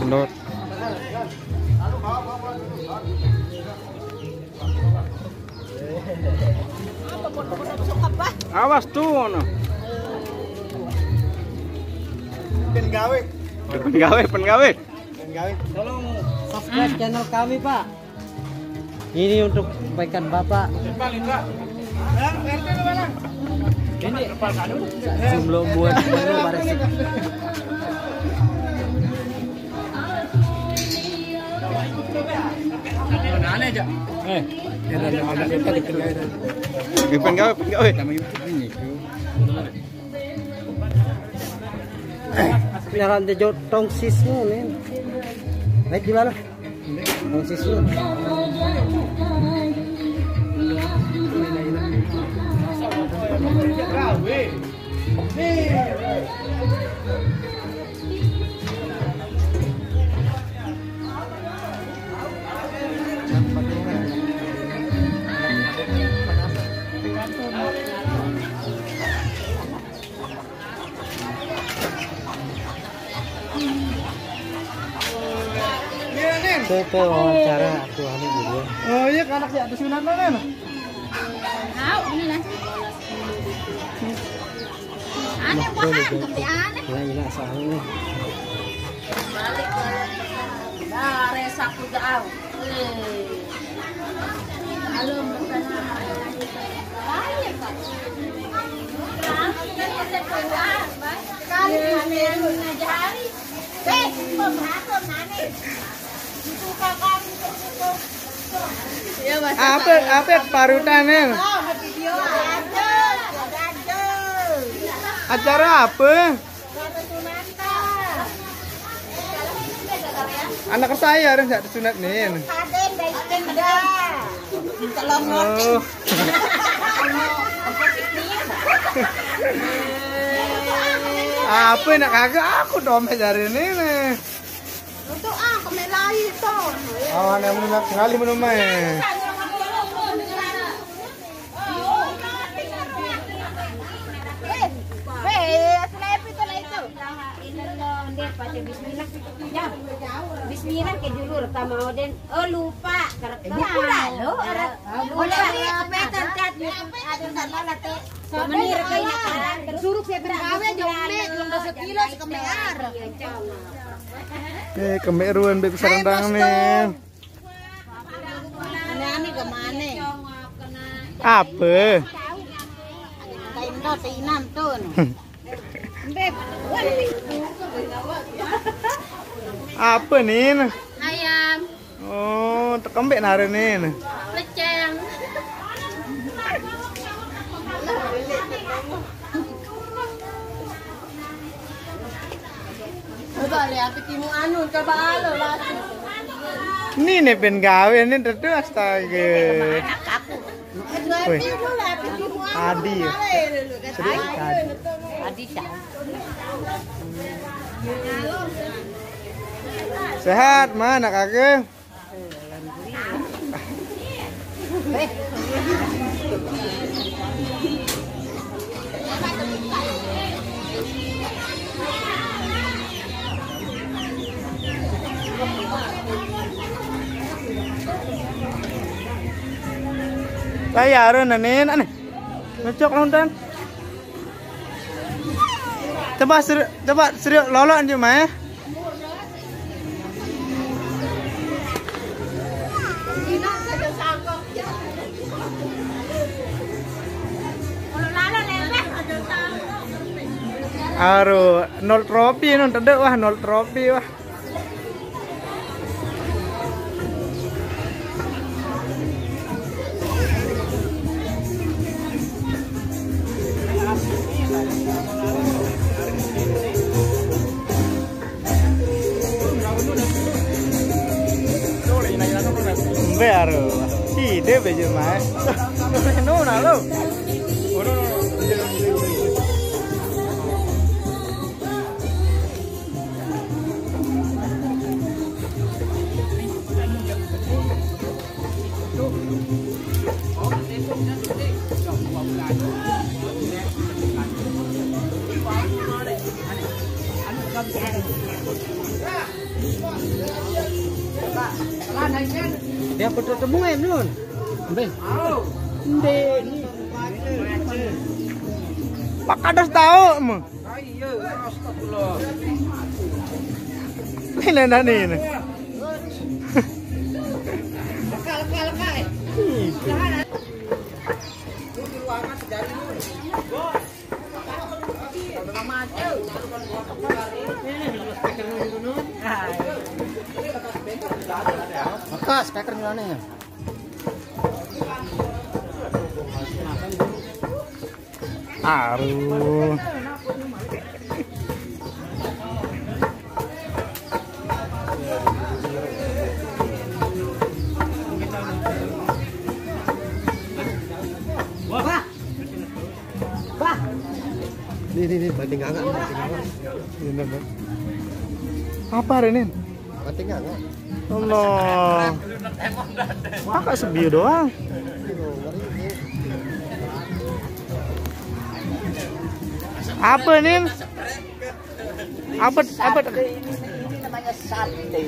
kendor. Awas tuh ono. Pengawe. Pengawe. Tolong subscribe channel kami, Pak. Ini untuk kebaikan Bapak. Ini belum buat menu baris. Aneh aja. Pengawe. Pinaran de tongsisnya nih. Baik gimana? Tongsisnya. Itu wawancara aktualnya gitu ya. Oh iya, anak sih ada sunat mana? Tahu ini lah. Aneh bahan, tapi aneh. Ini asalnya. Balik dah resak udah. Halo, bersama. Banyak Pak. Kali ini aja hari. Pemaham nane. Apa parutannya? Acara apa? Anak saya ada nggak sunat nih? Oh. Apa nak kagak aku dompet dari ini nih. Untuk kemelai itu. Awan yang menunak sekali menumai. Bismillah ke dulu pertama Oden. Oh lupa. Buku lalu. Boleh kepetan cat. Ada salah late. Menir kayak nakaran. Suruh saya bergawe jombet belum 10 kilo sekemear. Kemeruan beb sarandang nih. Aneh kemana? Apa? Kain tinam tuh. Beb. Apa nih? Ayam. Oh, tekembek nare nih. Leceng. Coba lihat timu anu coba alo lah. Ini nih pengawe ini tentu astaga. Wih. Adi. Adi cah. Sehat mana kakek? Saya harus nenin aneh. Ngecok nonton. Coba serius lolok cuma ya. Aduh, 0 trofi non tedek wah 0 trofi wah. Baru, si dia baju mas. No, nalo. Dia foto temu em nun. Ben. Pak Kades tahu emang. Iya, astagfirullah. Ini nani ini. Maka speaker nyolane. Aduh. Ini banting angkat. Apa Renin? Banting angkat. Allah. Kakak sebiu doang. Apa Nin? Apa? Ini namanya sate.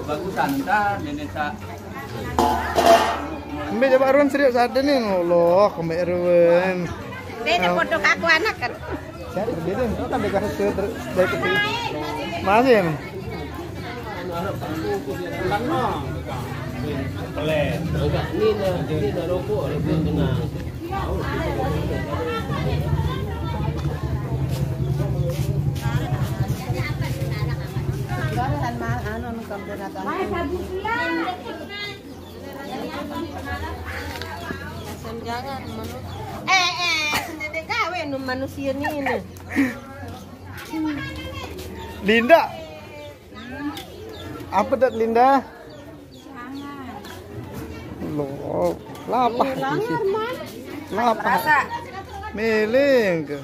Bagusan dah nenek sa. Mbak coba Arwan serius ada nih. Allah, Mbak Arwan. Ini foto aku anak kan. Saya berbeda, kau kan dikasih dari kecil. Masih ya? Ini rokok lebih tenang. Jangan sendiri gawe manusia ini. Linda. Apa dat Linda? Loh, lapar. Lapar. Meleng ke.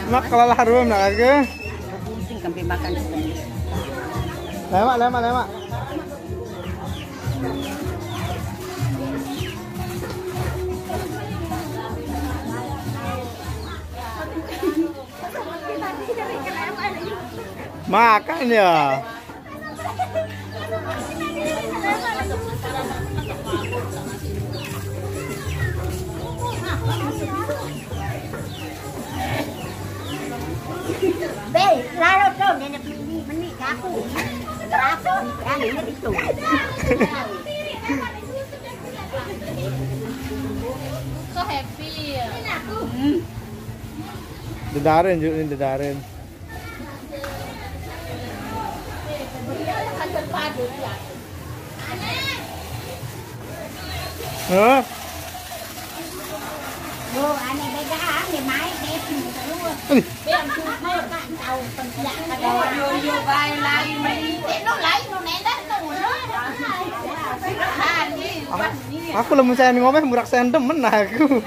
Mak kalau harum nak ke? Pusing sampai makan. Lemak. Makan ya. Lalu tuh nenek menikah aku. Aku ini itu. So happy ya. Dedarin juga ini dedarin. Hah? Vô anh này cái áo thì máy đẹp luôn. Biết chú thôi bạn đầu phần dạng là vô vai lại nó lấy nó nè đất nó Aku lemu saya ngomong murak sendem mana aku.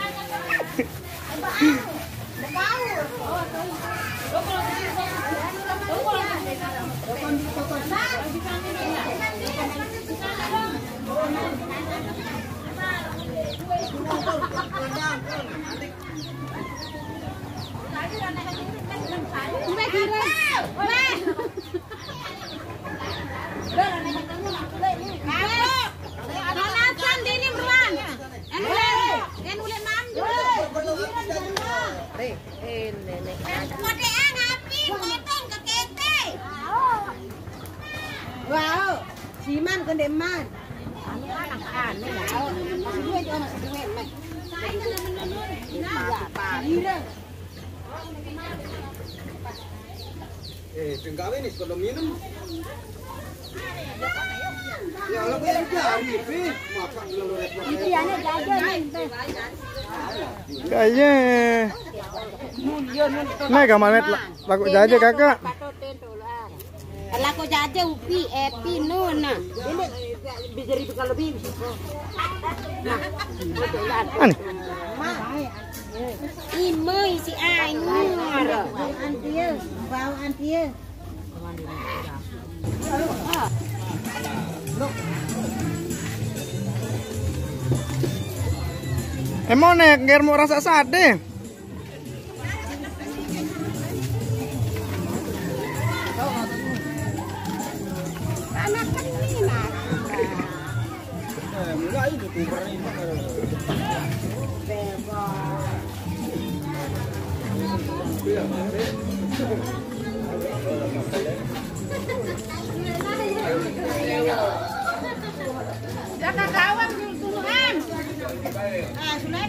Wow, siman con đệm man. Ăn mới đảo. Đưa cho nó duit mày. Penggawe nih kalau minum. Ya, lo boleh cari, makan dulu repot. Itu ya, jajan. Kayaknya. Nah, kamanet laku jaja kakak. Laku jaja upi, epi nuna. Ini bisa ribu kalau lebih. Ani. Imo isi anyar. Antia, bawa antia. Emang nek nger mau rasa sade. Anak ini nak. Mulai YouTuber ini. Jangan kawan duluan. Ah, sudah.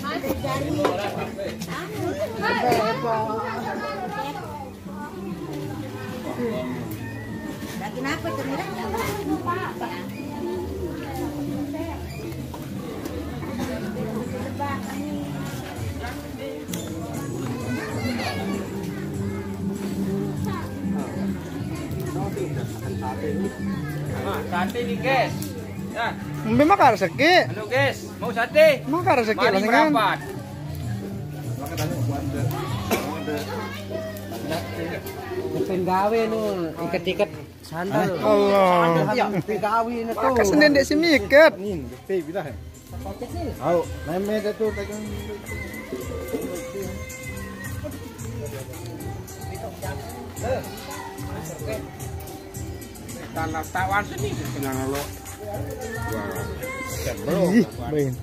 Masih cari. Lagi apa tuh Mira? Sate nih guys. Ya, Mbe makar rezeki. halo guys, mau sate? Makar rezeki Mari langsung. merapat. Penggawe nu ikat-ikat sandal. Allah. Ya, penggawe na to. Kesenian dek si miket. Tanah tawan sini dengan lo. Ih, bain.